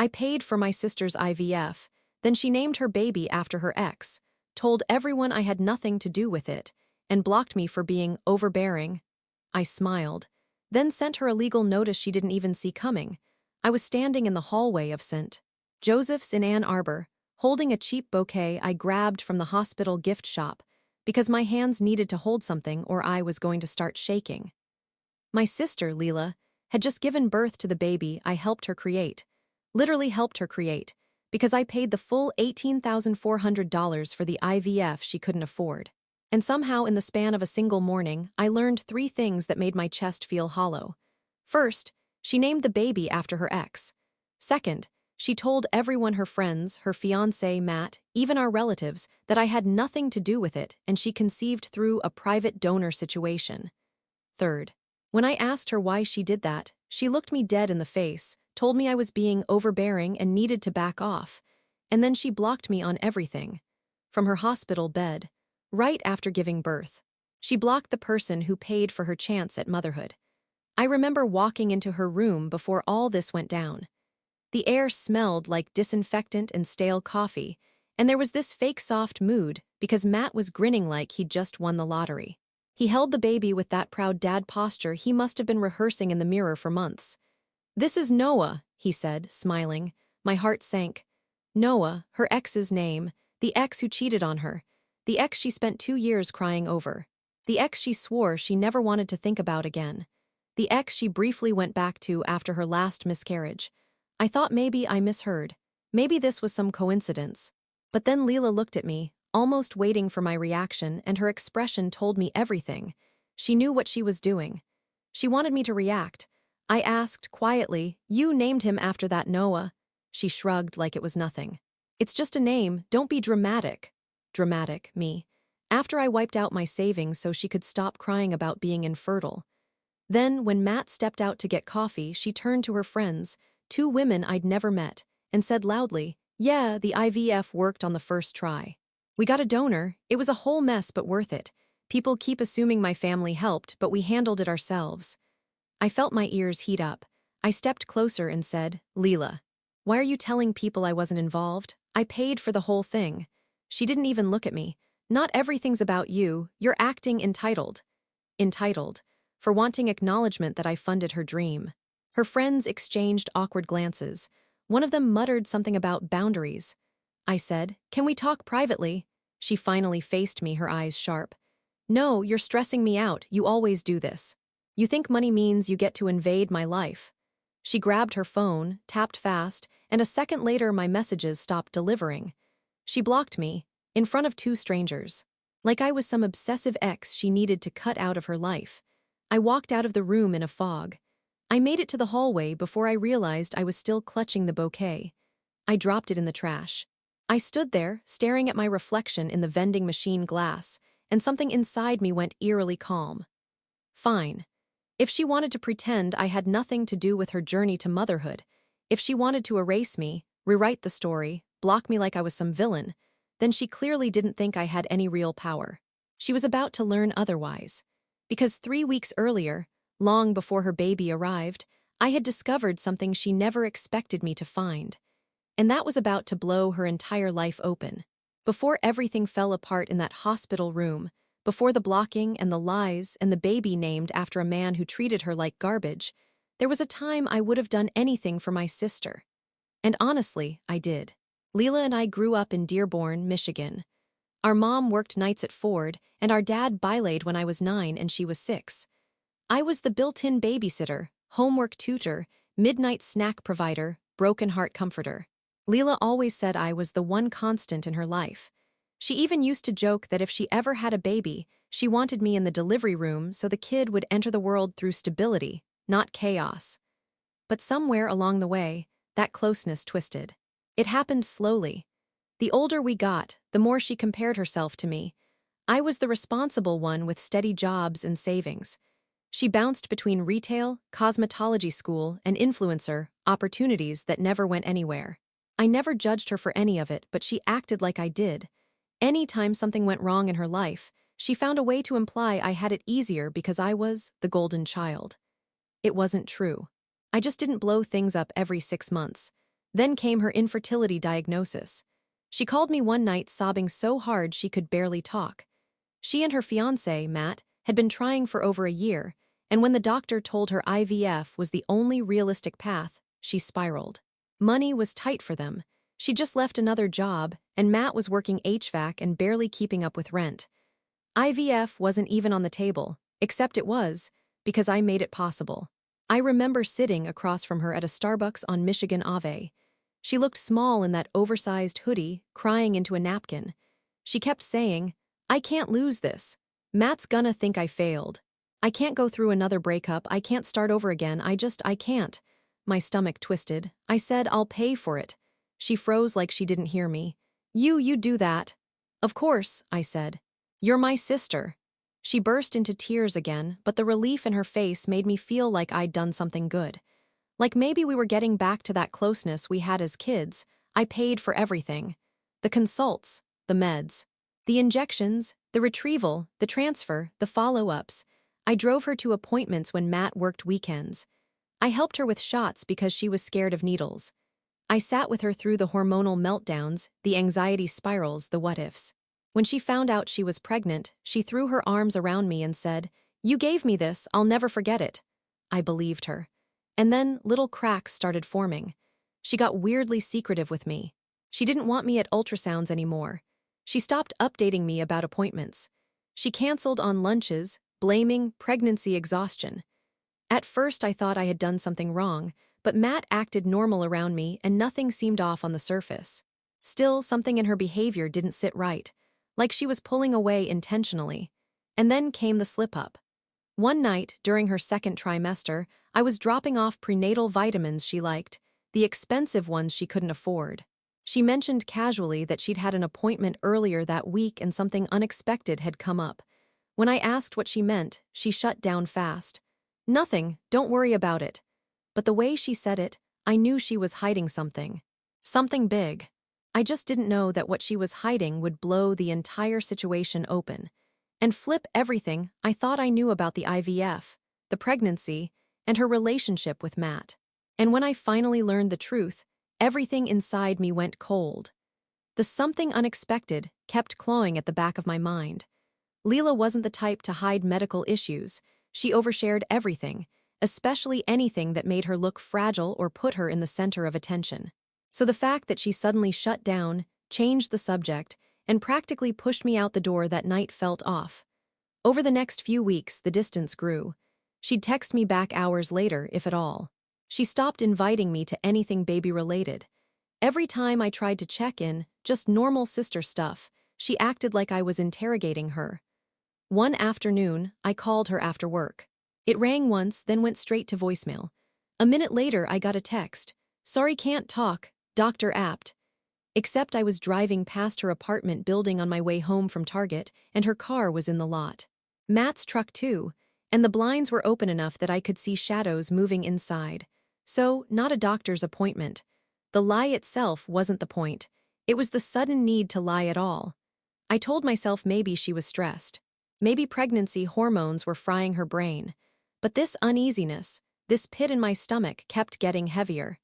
I paid for my sister's IVF, then she named her baby after her ex, told everyone I had nothing to do with it, and blocked me for being overbearing. I smiled, then sent her a legal notice she didn't even see coming. I was standing in the hallway of St. Joseph's in Ann Arbor, holding a cheap bouquet I grabbed from the hospital gift shop, because my hands needed to hold something or I was going to start shaking. My sister, Leela, had just given birth to the baby I helped her create, literally helped her create, because I paid the full $18,400 for the IVF she couldn't afford. And somehow in the span of a single morning, I learned 3 things that made my chest feel hollow. First, she named the baby after her ex. Second, she told everyone, her friends, her fiancé, Matt, even our relatives, that I had nothing to do with it and she conceived through a private donor situation. Third, when I asked her why she did that, she looked me dead in the face, told me I was being overbearing and needed to back off, and then she blocked me on everything. From her hospital bed, right after giving birth. She blocked the person who paid for her chance at motherhood. I remember walking into her room before all this went down. The air smelled like disinfectant and stale coffee, and there was this fake soft mood because Matt was grinning like he'd just won the lottery. He held the baby with that proud dad posture he must have been rehearsing in the mirror for months. "This is Noah," he said, smiling. My heart sank. Noah, her ex's name, the ex who cheated on her, the ex she spent 2 years crying over, the ex she swore she never wanted to think about again, the ex she briefly went back to after her last miscarriage. I thought maybe I misheard. Maybe this was some coincidence. But then Leela looked at me, almost waiting for my reaction, and her expression told me everything. She knew what she was doing. She wanted me to react. I asked quietly, "You named him after that Noah?" She shrugged like it was nothing. "It's just a name, don't be dramatic." Dramatic, me. After I wiped out my savings so she could stop crying about being infertile. Then, when Matt stepped out to get coffee, she turned to her friends, 2 women I'd never met, and said loudly, "Yeah, the IVF worked on the first try. We got a donor, it was a whole mess but worth it. People keep assuming my family helped, but we handled it ourselves." I felt my ears heat up. I stepped closer and said, "Leela, why are you telling people I wasn't involved? I paid for the whole thing." She didn't even look at me. "Not everything's about you, you're acting entitled." Entitled. For wanting acknowledgement that I funded her dream. Her friends exchanged awkward glances. One of them muttered something about boundaries. I said, "Can we talk privately?" She finally faced me, her eyes sharp. "No, you're stressing me out, you always do this. You think money means you get to invade my life." She grabbed her phone, tapped fast, and a second later my messages stopped delivering. She blocked me, in front of 2 strangers. Like I was some obsessive ex she needed to cut out of her life. I walked out of the room in a fog. I made it to the hallway before I realized I was still clutching the bouquet. I dropped it in the trash. I stood there, staring at my reflection in the vending machine glass, and something inside me went eerily calm. Fine. If she wanted to pretend I had nothing to do with her journey to motherhood, if she wanted to erase me, rewrite the story, block me like I was some villain, then she clearly didn't think I had any real power. She was about to learn otherwise. Because 3 weeks earlier, long before her baby arrived, I had discovered something she never expected me to find. And that was about to blow her entire life open. Before everything fell apart in that hospital room, before the blocking and the lies and the baby named after a man who treated her like garbage, there was a time I would have done anything for my sister. And honestly, I did. Leela and I grew up in Dearborn, Michigan. Our mom worked nights at Ford, and our dad bileted when I was 9 and she was 6. I was the built-in babysitter, homework tutor, midnight snack provider, broken heart comforter. Leela always said I was the one constant in her life. She even used to joke that if she ever had a baby, she wanted me in the delivery room so the kid would enter the world through stability, not chaos. But somewhere along the way, that closeness twisted. It happened slowly. The older we got, the more she compared herself to me. I was the responsible one with steady jobs and savings. She bounced between retail, cosmetology school, and influencer opportunities that never went anywhere. I never judged her for any of it, but she acted like I did. Anytime something went wrong in her life, she found a way to imply I had it easier because I was the golden child. It wasn't true. I just didn't blow things up every 6 months. Then came her infertility diagnosis. She called me one night sobbing so hard she could barely talk. She and her fiancé, Matt, had been trying for over a year, and when the doctor told her IVF was the only realistic path, she spiraled. Money was tight for them. She just left another job, and Matt was working HVAC and barely keeping up with rent. IVF wasn't even on the table, except it was, because I made it possible. I remember sitting across from her at a Starbucks on Michigan Ave. She looked small in that oversized hoodie, crying into a napkin. She kept saying, "I can't lose this. Matt's gonna think I failed. I can't go through another breakup, I can't start over again, I can't." My stomach twisted. I said, "I'll pay for it." She froze like she didn't hear me. You do that." "Of course," I said. "You're my sister." She burst into tears again, but the relief in her face made me feel like I'd done something good. Like maybe we were getting back to that closeness we had as kids. I paid for everything. The consults, the meds, the injections, the retrieval, the transfer, the follow-ups. I drove her to appointments when Matt worked weekends. I helped her with shots because she was scared of needles. I sat with her through the hormonal meltdowns, the anxiety spirals, the what-ifs. When she found out she was pregnant, she threw her arms around me and said, "You gave me this, I'll never forget it." I believed her. And then little cracks started forming. She got weirdly secretive with me. She didn't want me at ultrasounds anymore. She stopped updating me about appointments. She canceled on lunches, blaming pregnancy exhaustion. At first I thought I had done something wrong, but Matt acted normal around me and nothing seemed off on the surface. Still, something in her behavior didn't sit right, like she was pulling away intentionally. And then came the slip-up. One night, during her second trimester, I was dropping off prenatal vitamins she liked, the expensive ones she couldn't afford. She mentioned casually that she'd had an appointment earlier that week and something unexpected had come up. When I asked what she meant, she shut down fast. "Nothing, don't worry about it." But the way she said it, I knew she was hiding something. Something big. I just didn't know that what she was hiding would blow the entire situation open and flip everything I thought I knew about the IVF, the pregnancy, and her relationship with Matt. And when I finally learned the truth, everything inside me went cold. The something unexpected kept clawing at the back of my mind. Leela wasn't the type to hide medical issues. She overshared everything, especially anything that made her look fragile or put her in the center of attention. So the fact that she suddenly shut down, changed the subject, and practically pushed me out the door that night felt off. Over the next few weeks, the distance grew. She'd text me back hours later, if at all. She stopped inviting me to anything baby-related. Every time I tried to check in, just normal sister stuff, she acted like I was interrogating her. One afternoon, I called her after work. It rang once, then went straight to voicemail. A minute later, I got a text. "Sorry, can't talk, Dr. Apt." Except I was driving past her apartment building on my way home from Target, and her car was in the lot. Matt's truck too, and the blinds were open enough that I could see shadows moving inside. So, not a doctor's appointment. The lie itself wasn't the point. It was the sudden need to lie at all. I told myself maybe she was stressed. Maybe pregnancy hormones were frying her brain. But this uneasiness, this pit in my stomach kept getting heavier.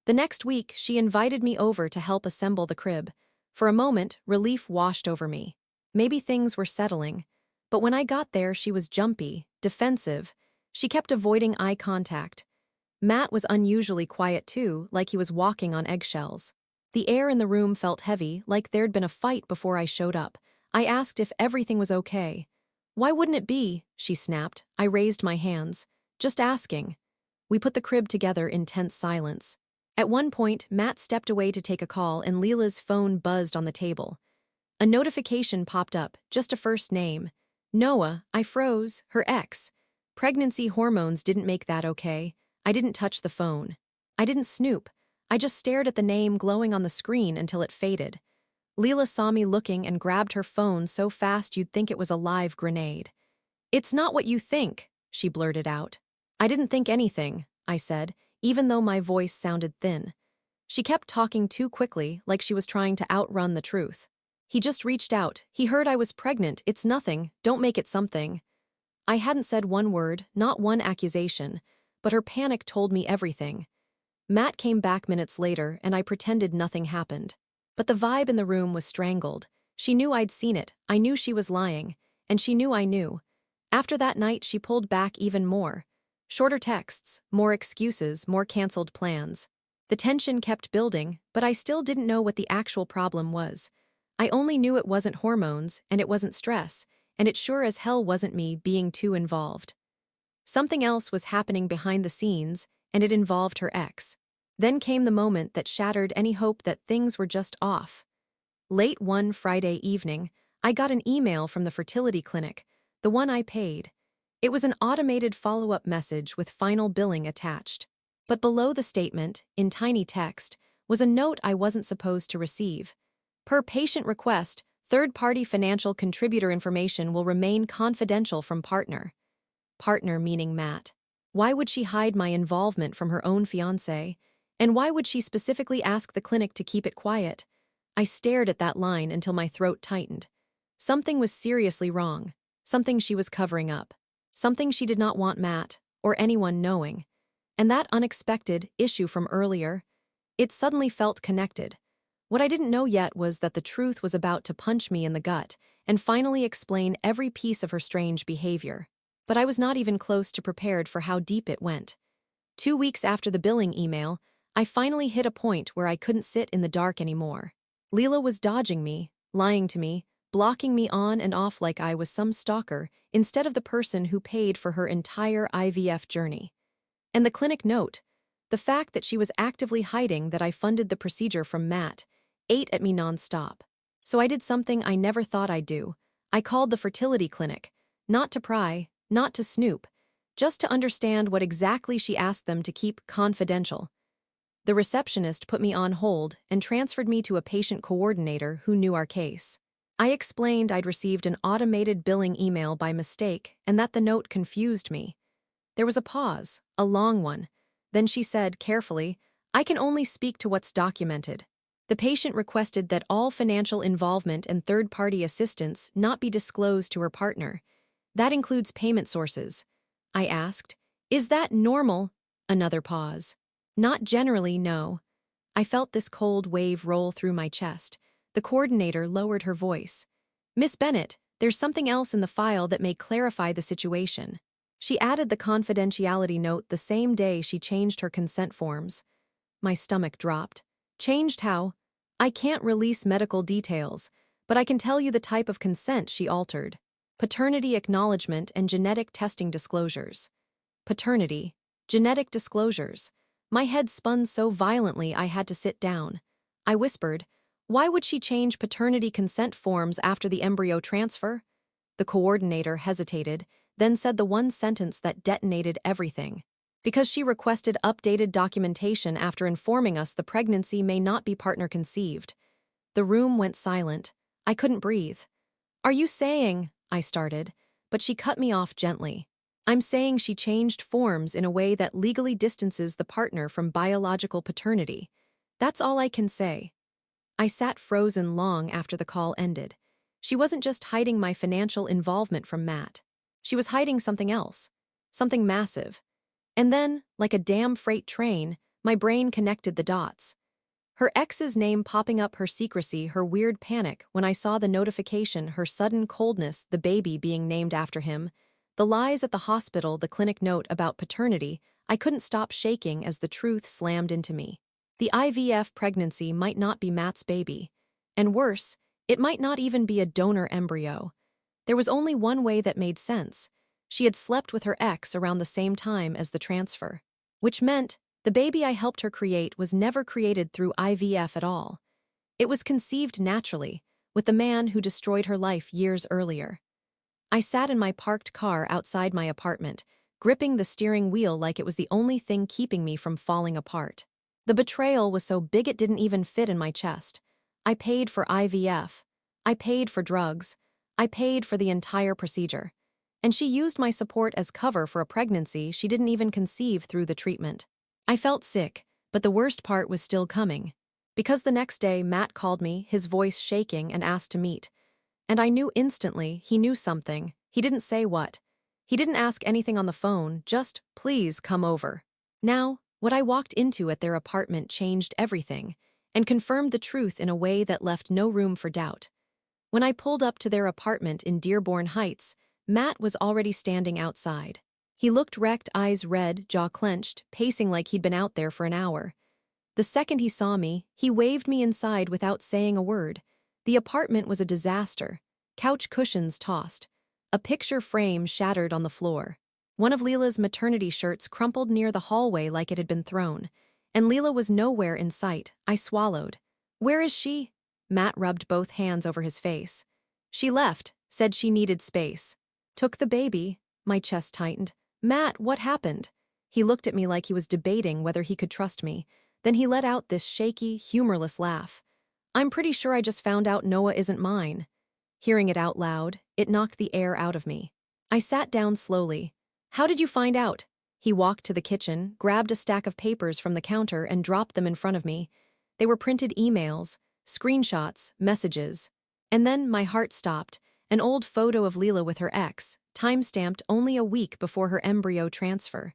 The next week, she invited me over to help assemble the crib. For a moment, relief washed over me. Maybe things were settling. But when I got there, she was jumpy, defensive. She kept avoiding eye contact. Matt was unusually quiet too, like he was walking on eggshells. The air in the room felt heavy, like there'd been a fight before I showed up. I asked if everything was okay. "Why wouldn't it be?" she snapped. I raised my hands. "Just asking." We put the crib together in tense silence. At one point, Matt stepped away to take a call and Leela's phone buzzed on the table. A notification popped up, just a first name. Noah. I froze. Her ex. Pregnancy hormones didn't make that okay. I didn't touch the phone. I didn't snoop. I just stared at the name glowing on the screen until it faded. Leela saw me looking and grabbed her phone so fast you'd think it was a live grenade. "It's not what you think," she blurted out. "I didn't think anything," I said, even though my voice sounded thin. She kept talking too quickly, like she was trying to outrun the truth. "He just reached out. He heard I was pregnant. It's nothing. Don't make it something." I hadn't said one word, not one accusation, but her panic told me everything. Matt came back minutes later and I pretended nothing happened. But the vibe in the room was strangled. She knew I'd seen it, I knew she was lying, and she knew I knew. After that night she pulled back even more. Shorter texts, more excuses, more canceled plans. The tension kept building, but I still didn't know what the actual problem was. I only knew it wasn't hormones, and it wasn't stress, and it sure as hell wasn't me being too involved. Something else was happening behind the scenes, and it involved her ex. Then came the moment that shattered any hope that things were just off. Late one Friday evening, I got an email from the fertility clinic, the one I paid. It was an automated follow-up message with final billing attached. But below the statement, in tiny text, was a note I wasn't supposed to receive. Per patient request, third-party financial contributor information will remain confidential from partner. Partner meaning Matt. Why would she hide my involvement from her own fiancé? And why would she specifically ask the clinic to keep it quiet? I stared at that line until my throat tightened. Something was seriously wrong. Something she was covering up. Something she did not want Matt, or anyone knowing. And that unexpected issue from earlier, it suddenly felt connected. What I didn't know yet was that the truth was about to punch me in the gut and finally explain every piece of her strange behavior. But I was not even close to prepared for how deep it went. 2 weeks after the billing email, I finally hit a point where I couldn't sit in the dark anymore. Leela was dodging me, lying to me, blocking me on and off like I was some stalker instead of the person who paid for her entire IVF journey. And the clinic note, the fact that she was actively hiding that I funded the procedure from Matt, ate at me nonstop. So I did something I never thought I'd do. I called the fertility clinic, not to pry, not to snoop, just to understand what exactly she asked them to keep confidential. The receptionist put me on hold and transferred me to a patient coordinator who knew our case. I explained I'd received an automated billing email by mistake and that the note confused me. There was a pause, a long one. Then she said, carefully, I can only speak to what's documented. The patient requested that all financial involvement and third-party assistance not be disclosed to her partner. That includes payment sources. I asked, is that normal? Another pause. Not generally, no. I felt this cold wave roll through my chest. The coordinator lowered her voice. Miss Bennett, there's something else in the file that may clarify the situation. She added the confidentiality note the same day she changed her consent forms. My stomach dropped. Changed how? I can't release medical details, but I can tell you the type of consent she altered. Paternity acknowledgement and genetic testing disclosures. Paternity. Genetic disclosures. My head spun so violently I had to sit down. I whispered, why would she change paternity consent forms after the embryo transfer? The coordinator hesitated, then said the one sentence that detonated everything. Because she requested updated documentation after informing us the pregnancy may not be partner conceived. The room went silent. I couldn't breathe. Are you saying, I started, but she cut me off gently. I'm saying she changed forms in a way that legally distances the partner from biological paternity. That's all I can say. I sat frozen long after the call ended. She wasn't just hiding my financial involvement from Matt. She was hiding something else. Something massive. And then, like a damn freight train, my brain connected the dots. Her ex's name popping up, her secrecy, her weird panic when I saw the notification, her sudden coldness, the baby being named after him, the lies at the hospital, the clinic note about paternity, I couldn't stop shaking as the truth slammed into me. The IVF pregnancy might not be Matt's baby. And worse, it might not even be a donor embryo. There was only one way that made sense. She had slept with her ex around the same time as the transfer. Which meant the baby I helped her create was never created through IVF at all. It was conceived naturally, with the man who destroyed her life years earlier. I sat in my parked car outside my apartment, gripping the steering wheel like it was the only thing keeping me from falling apart. The betrayal was so big it didn't even fit in my chest. I paid for IVF. I paid for drugs. I paid for the entire procedure. And she used my support as cover for a pregnancy she didn't even conceive through the treatment. I felt sick, but the worst part was still coming. Because the next day Matt called me, his voice shaking, and asked to meet. And I knew instantly he knew something. He didn't say what. He didn't ask anything on the phone, just, please come over. Now, What I walked into at their apartment changed everything and confirmed the truth in a way that left no room for doubt. When I pulled up to their apartment in Dearborn Heights, Matt was already standing outside. He looked wrecked, eyes red, jaw clenched, pacing like he'd been out there for an hour. The second he saw me, he waved me inside without saying a word. The apartment was a disaster. Couch cushions tossed. A picture frame shattered on the floor. One of Leela's maternity shirts crumpled near the hallway like it had been thrown. And Leela was nowhere in sight. I swallowed. "Where is she?" Matt rubbed both hands over his face. "She left, said she needed space. Took the baby." My chest tightened. "Matt, what happened?" He looked at me like he was debating whether he could trust me. Then he let out this shaky, humorless laugh. "I'm pretty sure I just found out Noah isn't mine." Hearing it out loud, it knocked the air out of me. I sat down slowly. "How did you find out?" He walked to the kitchen, grabbed a stack of papers from the counter and dropped them in front of me. They were printed emails, screenshots, messages. And then my heart stopped. An old photo of Leela with her ex, time-stamped only a week before her embryo transfer.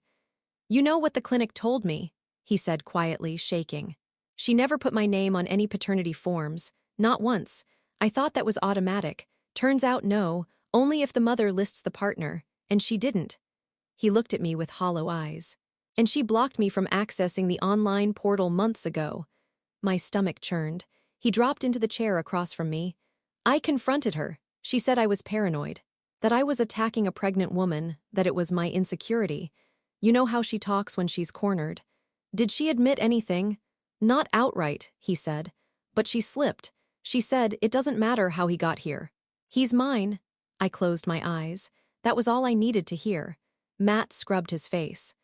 "You know what the clinic told me," he said quietly, shaking. "She never put my name on any paternity forms, not once. I thought that was automatic. Turns out no, only if the mother lists the partner, and she didn't." He looked at me with hollow eyes. "And she blocked me from accessing the online portal months ago." My stomach churned. He dropped into the chair across from me. "I confronted her. She said I was paranoid, that I was attacking a pregnant woman, that it was my insecurity. You know how she talks when she's cornered. Did she admit anything?" "Not outright," he said. "But she slipped. She said, it doesn't matter how he got here. He's mine." I closed my eyes. That was all I needed to hear. Matt scrubbed his face.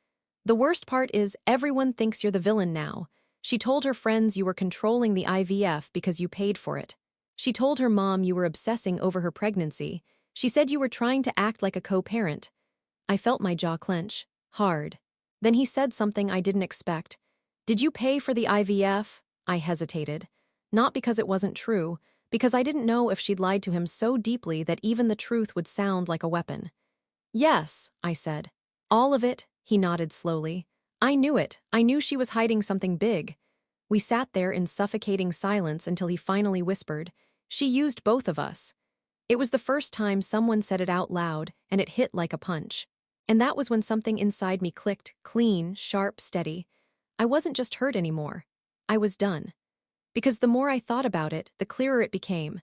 "The worst part is everyone thinks you're the villain now. She told her friends you were controlling the IVF because you paid for it. She told her mom you were obsessing over her pregnancy. She said you were trying to act like a co-parent." I felt my jaw clench. Hard. Then he said something I didn't expect. "Did you pay for the IVF?" I hesitated. Not because it wasn't true, because I didn't know if she'd lied to him so deeply that even the truth would sound like a weapon. "Yes," I said. "All of it," he nodded slowly. "I knew it. I knew she was hiding something big." We sat there in suffocating silence until he finally whispered, "She used both of us." It was the first time someone said it out loud, and it hit like a punch. And that was when something inside me clicked, clean, sharp, steady. I wasn't just hurt anymore. I was done. Because the more I thought about it, the clearer it became.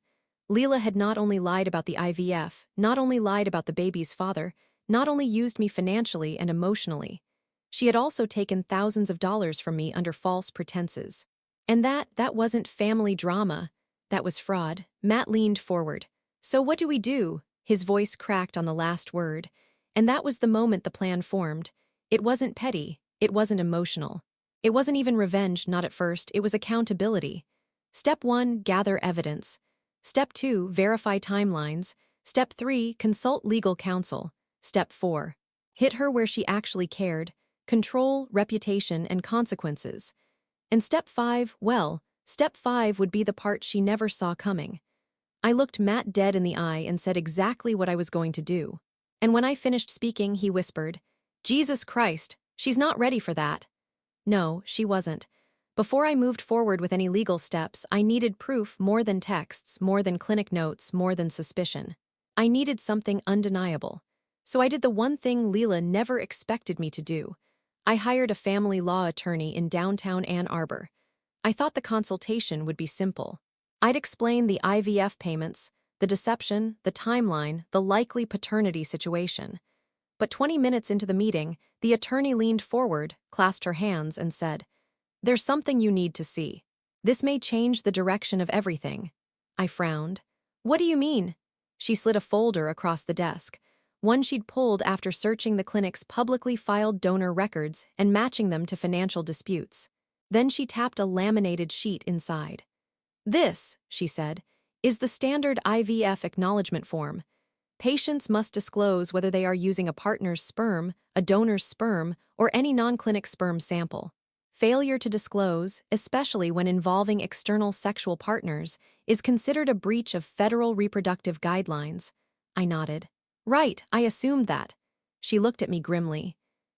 Leela had not only lied about the IVF, not only lied about the baby's father, not only used me financially and emotionally. She had also taken thousands of dollars from me under false pretenses. And that wasn't family drama. That was fraud. Matt leaned forward. "So what do we do?" His voice cracked on the last word. And that was the moment the plan formed. It wasn't petty. It wasn't emotional. It wasn't even revenge, not at first. It was accountability. Step 1, gather evidence. Step 2, verify timelines. Step 3, consult legal counsel. Step 4, hit her where she actually cared. Control, reputation, and consequences. And step 5, well, step 5 would be the part she never saw coming. I looked Matt dead in the eye and said exactly what I was going to do. And when I finished speaking, he whispered, "Jesus Christ, she's not ready for that." No, she wasn't. Before I moved forward with any legal steps, I needed proof more than texts, more than clinic notes, more than suspicion. I needed something undeniable. So I did the one thing Leela never expected me to do. I hired a family law attorney in downtown Ann Arbor. I thought the consultation would be simple. I'd explain the IVF payments, the deception, the timeline, the likely paternity situation. But 20 minutes into the meeting, the attorney leaned forward, clasped her hands, and said, "There's something you need to see. This may change the direction of everything." I frowned. "What do you mean?" She slid a folder across the desk, one she'd pulled after searching the clinic's publicly filed donor records and matching them to financial disputes. Then she tapped a laminated sheet inside. "This," she said, "is the standard IVF acknowledgement form. Patients must disclose whether they are using a partner's sperm, a donor's sperm, or any non-clinic sperm sample. Failure to disclose, especially when involving external sexual partners, is considered a breach of federal reproductive guidelines." I nodded. "Right, I assumed that." She looked at me grimly.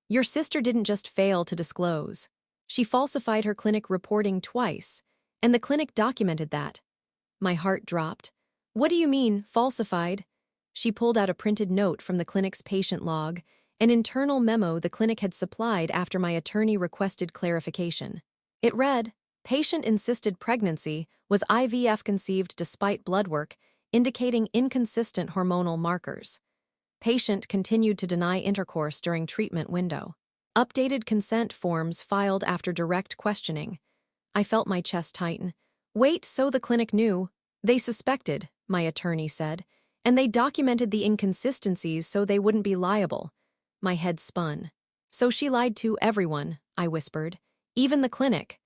Your sister didn't just fail to disclose. She falsified her clinic reporting twice, and the clinic documented that. My heart dropped. What do you mean, falsified? She pulled out a printed note from the clinic's patient log, an internal memo the clinic had supplied after my attorney requested clarification. It read, patient insisted pregnancy was IVF conceived despite blood work, indicating inconsistent hormonal markers. Patient continued to deny intercourse during treatment window. Updated consent forms filed after direct questioning. I felt my chest tighten. Wait, so the clinic knew. They suspected, my attorney said, and they documented the inconsistencies so they wouldn't be liable. My head spun. So she lied to everyone, I whispered. Even the clinic.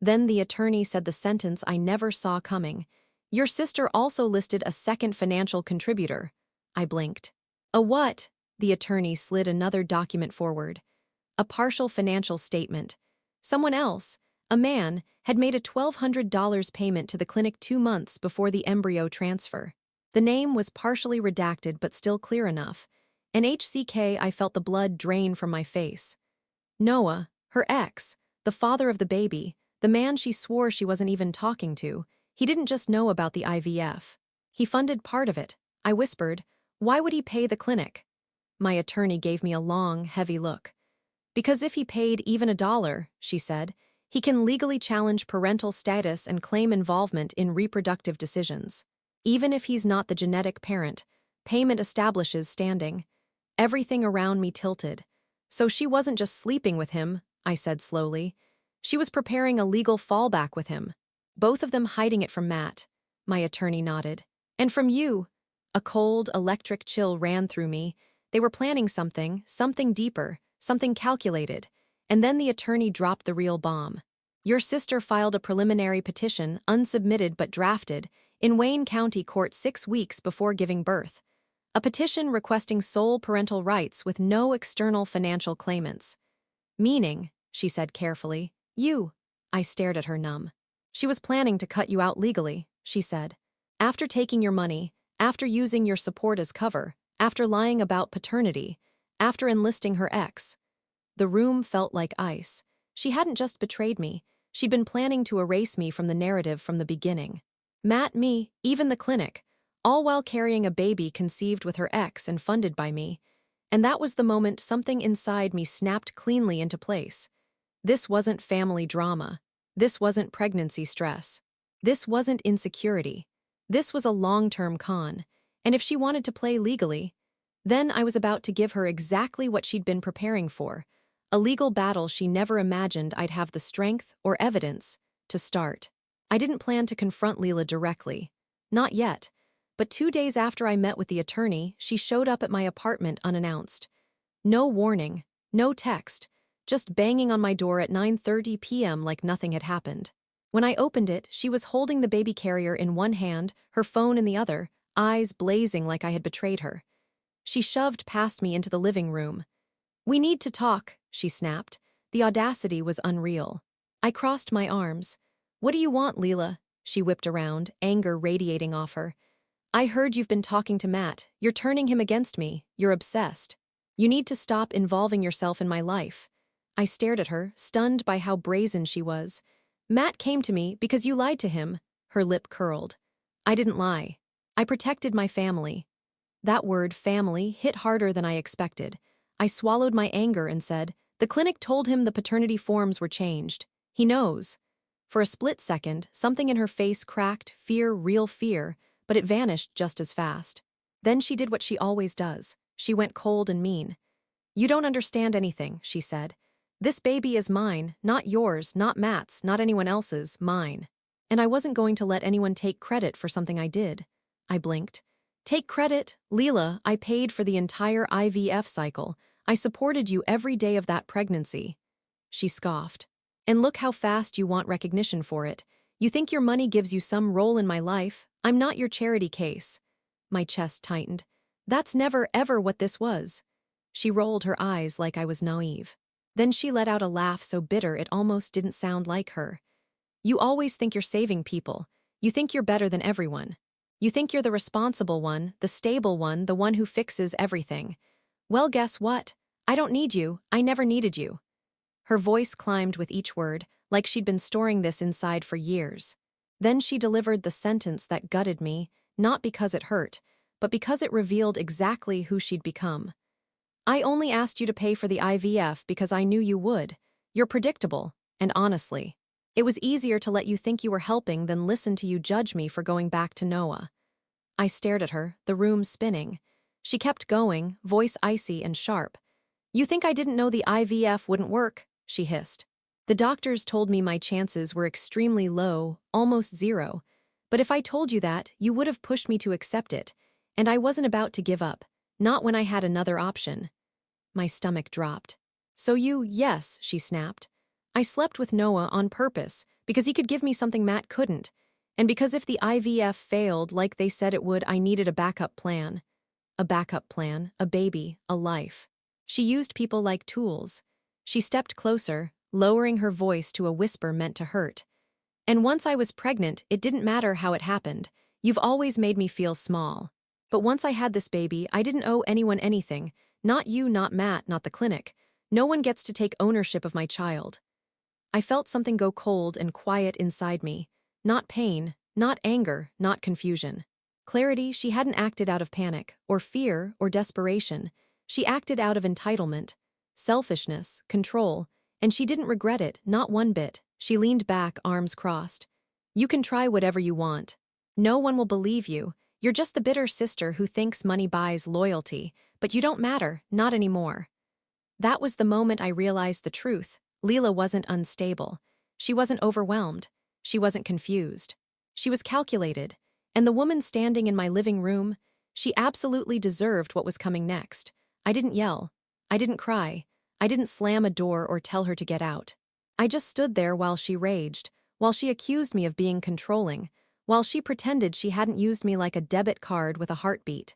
Then the attorney said the sentence I never saw coming. Your sister also listed a second financial contributor. I blinked. A what? The attorney slid another document forward. A partial financial statement. Someone else, a man, had made a $1,200 payment to the clinic 2 months before the embryo transfer. The name was partially redacted but still clear enough. And I felt the blood drain from my face. Noah, her ex, the father of the baby, the man she swore she wasn't even talking to, he didn't just know about the IVF. He funded part of it. I whispered, why would he pay the clinic? My attorney gave me a long, heavy look. Because if he paid even $1, she said, he can legally challenge parental status and claim involvement in reproductive decisions. Even if he's not the genetic parent, payment establishes standing. Everything around me tilted. So she wasn't just sleeping with him, I said slowly. She was preparing a legal fallback with him. Both of them hiding it from Matt. My attorney nodded. And from you. A cold, electric chill ran through me. They were planning something deeper, something calculated. And then the attorney dropped the real bomb. Your sister filed a preliminary petition, unsubmitted but drafted, in Wayne County Court 6 weeks before giving birth. A petition requesting sole parental rights with no external financial claimants. Meaning, she said carefully, you. I stared at her numb. She was planning to cut you out legally, she said. After taking your money, after using your support as cover, after lying about paternity, after enlisting her ex. The room felt like ice. She hadn't just betrayed me, she'd been planning to erase me from the narrative from the beginning. Matt, me, even the clinic, all while carrying a baby conceived with her ex and funded by me. And that was the moment something inside me snapped cleanly into place. This wasn't family drama. This wasn't pregnancy stress. This wasn't insecurity. This was a long-term con, and if she wanted to play legally, then I was about to give her exactly what she'd been preparing for, a legal battle she never imagined I'd have the strength or evidence to start. I didn't plan to confront Leela directly. Not yet. But 2 days after I met with the attorney, she showed up at my apartment unannounced. No warning, no text, just banging on my door at 9:30 p.m. like nothing had happened. When I opened it, she was holding the baby carrier in one hand, her phone in the other, eyes blazing like I had betrayed her. She shoved past me into the living room. We need to talk, she snapped. The audacity was unreal. I crossed my arms. What do you want, Leela? She whipped around, anger radiating off her. I heard you've been talking to Matt. You're turning him against me. You're obsessed. You need to stop involving yourself in my life. I stared at her, stunned by how brazen she was. Matt came to me because you lied to him. Her lip curled. I didn't lie. I protected my family. That word, family, hit harder than I expected. I swallowed my anger and said, the clinic told him the paternity forms were changed. He knows. For a split second, something in her face cracked, fear, real fear, but it vanished just as fast. Then she did what she always does. She went cold and mean. You don't understand anything, she said. This baby is mine, not yours, not Matt's, not anyone else's, mine. And I wasn't going to let anyone take credit for something I did. I blinked. Take credit, Leela, I paid for the entire IVF cycle. I supported you every day of that pregnancy. She scoffed. And look how fast you want recognition for it. You think your money gives you some role in my life? I'm not your charity case. My chest tightened. That's never ever what this was. She rolled her eyes like I was naive. Then she let out a laugh so bitter it almost didn't sound like her. You always think you're saving people. You think you're better than everyone. You think you're the responsible one, the stable one, the one who fixes everything. Well, guess what? I don't need you. I never needed you. Her voice climbed with each word, like she'd been storing this inside for years. Then she delivered the sentence that gutted me, not because it hurt, but because it revealed exactly who she'd become. I only asked you to pay for the IVF because I knew you would. You're predictable, and honestly, it was easier to let you think you were helping than listen to you judge me for going back to Noah. I stared at her, the room spinning. She kept going, voice icy and sharp. You think I didn't know the IVF wouldn't work? She hissed. The doctors told me my chances were extremely low, almost zero. But if I told you that, you would have pushed me to accept it. And I wasn't about to give up, not when I had another option. My stomach dropped. So yes, she snapped. I slept with Noah on purpose, because he could give me something Matt couldn't. And because if the IVF failed like they said it would, I needed a backup plan. A backup plan, a baby, a life. She used people like tools. She stepped closer, lowering her voice to a whisper meant to hurt. And once I was pregnant, it didn't matter how it happened. You've always made me feel small. But once I had this baby, I didn't owe anyone anything. Not you, not Matt, not the clinic. No one gets to take ownership of my child. I felt something go cold and quiet inside me. Not pain, not anger, not confusion. Clarity. She hadn't acted out of panic, or fear, or desperation. She acted out of entitlement, selfishness, control, and she didn't regret it, not one bit. She leaned back, arms crossed. You can try whatever you want. No one will believe you. You're just the bitter sister who thinks money buys loyalty, but you don't matter, not anymore. That was the moment I realized the truth. Leela wasn't unstable. She wasn't overwhelmed. She wasn't confused. She was calculated. And the woman standing in my living room, she absolutely deserved what was coming next. I didn't yell. I didn't cry. I didn't slam a door or tell her to get out. I just stood there while she raged, while she accused me of being controlling, while she pretended she hadn't used me like a debit card with a heartbeat.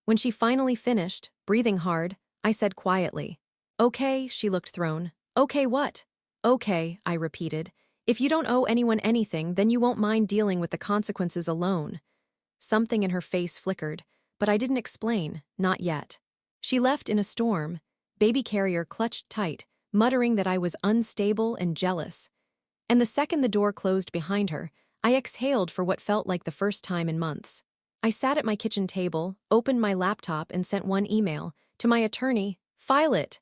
When she finally finished, breathing hard, I said quietly, "Okay," she looked thrown. "Okay what?" "Okay," I repeated. "If you don't owe anyone anything, then you won't mind dealing with the consequences alone." Something in her face flickered, but I didn't explain, not yet. She left in a storm, baby carrier clutched tight, muttering that I was unstable and jealous. And the second the door closed behind her, I exhaled for what felt like the first time in months. I sat at my kitchen table, opened my laptop and sent one email, to my attorney, "File it."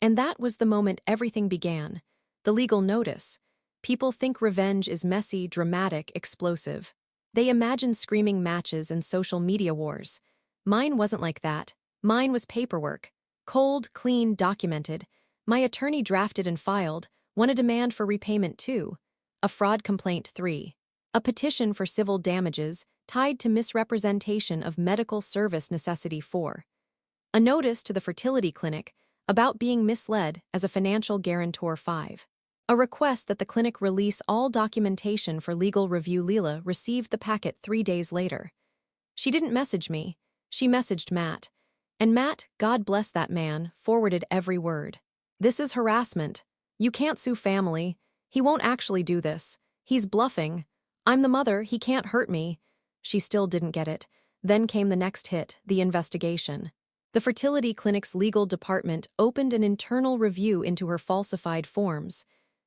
And that was the moment everything began. The legal notice. People think revenge is messy, dramatic, explosive. They imagine screaming matches and social media wars. Mine wasn't like that. Mine was paperwork. Cold, clean, documented. My attorney drafted and filed, one a demand for repayment 2, a fraud complaint 3, a petition for civil damages tied to misrepresentation of medical service necessity 4, a notice to the fertility clinic about being misled as a financial guarantor 5. A request that the clinic release all documentation for legal review. Leela received the packet 3 days later. She didn't message me. She messaged Matt. And Matt, God bless that man, forwarded every word. "This is harassment. You can't sue family. He won't actually do this. He's bluffing. I'm the mother. He can't hurt me." She still didn't get it. Then came the next hit, the investigation. The fertility clinic's legal department opened an internal review into her falsified forms.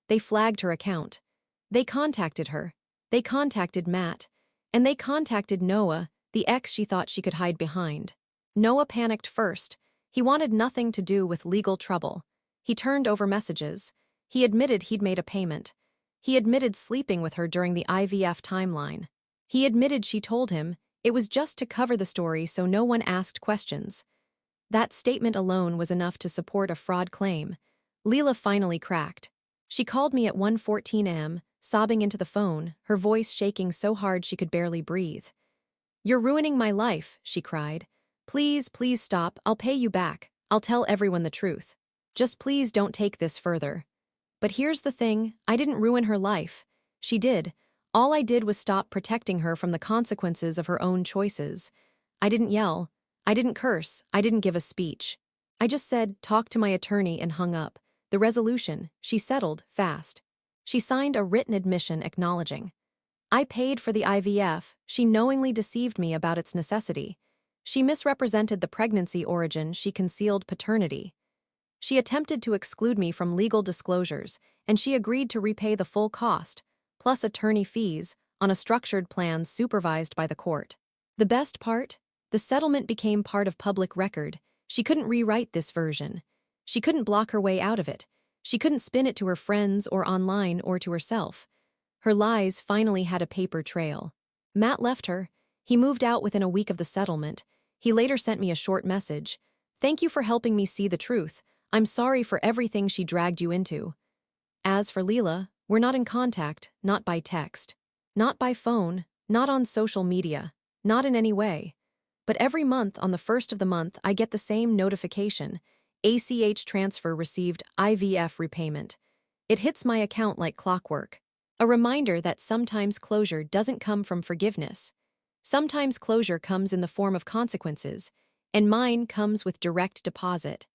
They flagged her account. They contacted her. They contacted Matt. And they contacted Noah, the ex she thought she could hide behind. Noah panicked first. He wanted nothing to do with legal trouble. He turned over messages. He admitted he'd made a payment. He admitted sleeping with her during the IVF timeline. He admitted she told him it was just to cover the story so no one asked questions. That statement alone was enough to support a fraud claim. Leela finally cracked. She called me at 1:14 a.m., sobbing into the phone, her voice shaking so hard she could barely breathe. "You're ruining my life," she cried. "Please, please stop. I'll pay you back. I'll tell everyone the truth. Just please don't take this further." But here's the thing, I didn't ruin her life. She did. All I did was stop protecting her from the consequences of her own choices. I didn't yell. I didn't curse. I didn't give a speech. I just said, "Talk to my attorney," and hung up. The resolution, she settled, fast. She signed a written admission acknowledging. I paid for the IVF. She knowingly deceived me about its necessity. She misrepresented the pregnancy origin. She concealed paternity. She attempted to exclude me from legal disclosures, and she agreed to repay the full cost, plus attorney fees, on a structured plan supervised by the court. The best part? The settlement became part of public record. She couldn't rewrite this version. She couldn't block her way out of it. She couldn't spin it to her friends or online or to herself. Her lies finally had a paper trail. Matt left her. He moved out within a week of the settlement. He later sent me a short message. "Thank you for helping me see the truth. I'm sorry for everything she dragged you into." As for Leela, we're not in contact, not by text, not by phone, not on social media, not in any way. But every month on the first of the month, I get the same notification. ACH transfer received, IVF repayment. It hits my account like clockwork. A reminder that sometimes closure doesn't come from forgiveness. Sometimes closure comes in the form of consequences, and mine comes with direct deposit.